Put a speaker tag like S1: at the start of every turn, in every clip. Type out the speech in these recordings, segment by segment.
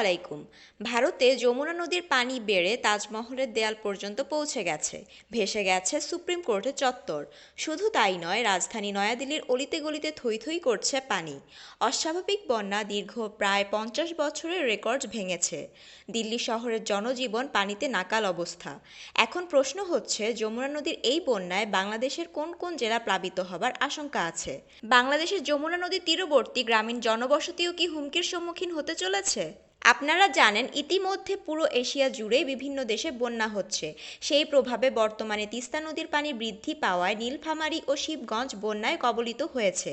S1: আলাইকুম। ভারতে যমুনা নদীর পানি বেড়ে তাজমহলের দেয়াল পর্যন্ত পৌঁছে গেছে, ভেসে গেছে সুপ্রিম কোর্টের চত্বর। শুধু তাই নয়, রাজধানী নয়াদিল্লির অলিতে গলিতে থই থই করছে পানি। অস্বাভাবিক বন্যা দীর্ঘ প্রায় 50 বছরের রেকর্ড ভেঙেছে। দিল্লি শহরের জনজীবন পানিতে নাকাল অবস্থা। এখন প্রশ্ন হচ্ছে, যমুনা নদীর এই বন্যায় বাংলাদেশের কোন কোন জেলা প্লাবিত হবার আশঙ্কা আছে? বাংলাদেশের যমুনা নদীর তীরবর্তী গ্রামীণ জনবসতিও কি হুমকির সম্মুখীন হতে চলেছে? আপনারা জানেন, ইতিমধ্যে পুরো এশিয়া জুড়েই বিভিন্ন দেশে বন্যা হচ্ছে। সেই প্রভাবে বর্তমানে তিস্তা নদীর পানি বৃদ্ধি পাওয়ায় নীলফামারী ও শিবগঞ্জ বন্যায় কবলিত হয়েছে।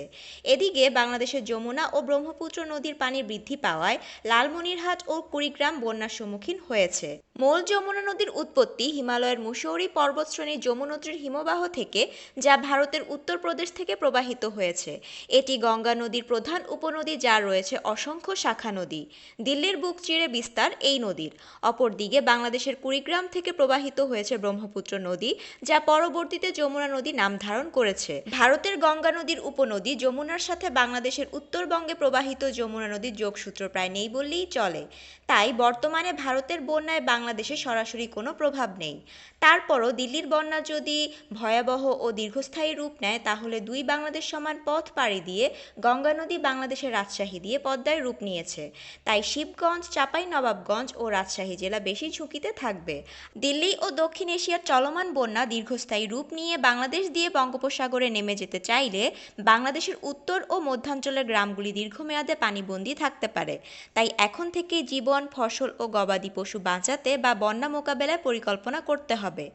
S1: এদিকে বাংলাদেশের যমুনা ও ব্রহ্মপুত্র নদীর পানি বৃদ্ধি পাওয়ায় লালমনিরহাট ও কুড়িগ্রাম বন্যার সম্মুখীন হয়েছে। মূল যমুনা নদীর উৎপত্তি হিমালয়ের মুসৌরি পর্বতশ্রেণীর যমুনোত্রীর হিমবাহ থেকে, যা ভারতের উত্তরপ্রদেশ থেকে প্রবাহিত হয়েছে। এটি গঙ্গা নদীর প্রধান উপনদী, যার রয়েছে অসংখ্য শাখা নদী। দিল্লির বুক চিরে বিস্তার এই নদীর। অপরদিকে বাংলাদেশের কুড়িগ্রাম থেকে প্রবাহিত হয়েছে ব্রহ্মপুত্র নদী, যা পরবর্তীতে যমুনা নদী নাম ধারণ করেছে। ভারতের গঙ্গা নদীর উপনদী যমুনার সাথে বাংলাদেশের উত্তরবঙ্গে প্রবাহিত যমুনা নদীর যোগসূত্র প্রায় নেই বললেই চলে। তাই বর্তমানে ভারতের বন্যায় বাংলাদেশে সরাসরি কোনো প্রভাব নেই। তারপরও দিল্লির বন্যা যদি ভয়াবহ ও দীর্ঘস্থায়ী রূপ নেয়, তাহলে দুই বাংলাদেশ সমান পথ পাড়ি দিয়ে গঙ্গা নদী বাংলাদেশের রাজশাহী দিয়ে পদ্মায় রূপ নিয়েছে। তাই শিবগঞ্জ, চাঁপাইনবাবগঞ্জ ও রাজশাহী জেলা বেশি ঝুঁকিতে থাকবে। দিল্লি ও দক্ষিণ এশিয়ার চলমান বন্যা দীর্ঘস্থায়ী রূপ নিয়ে বাংলাদেশ দিয়ে বঙ্গোপসাগরে নেমে যেতে চাইলে বাংলাদেশের উত্তর ও মধ্যাঞ্চলের গ্রামগুলি দীর্ঘমেয়াদে পানিবন্দী থাকতে পারে। তাই এখন থেকে জীবন, ফসল ও গবাদি পশু বাঁচাতে বা বন্যা মোকাবেলায় পরিকল্পনা করতে হবে।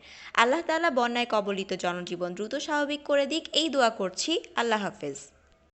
S1: আল্লাহ তাআলা বন্যায় কবলিত জনজীবন দ্রুত স্বাভাবিক করে দিক, এই দোয়া করছি। আল্লাহ হাফেজ।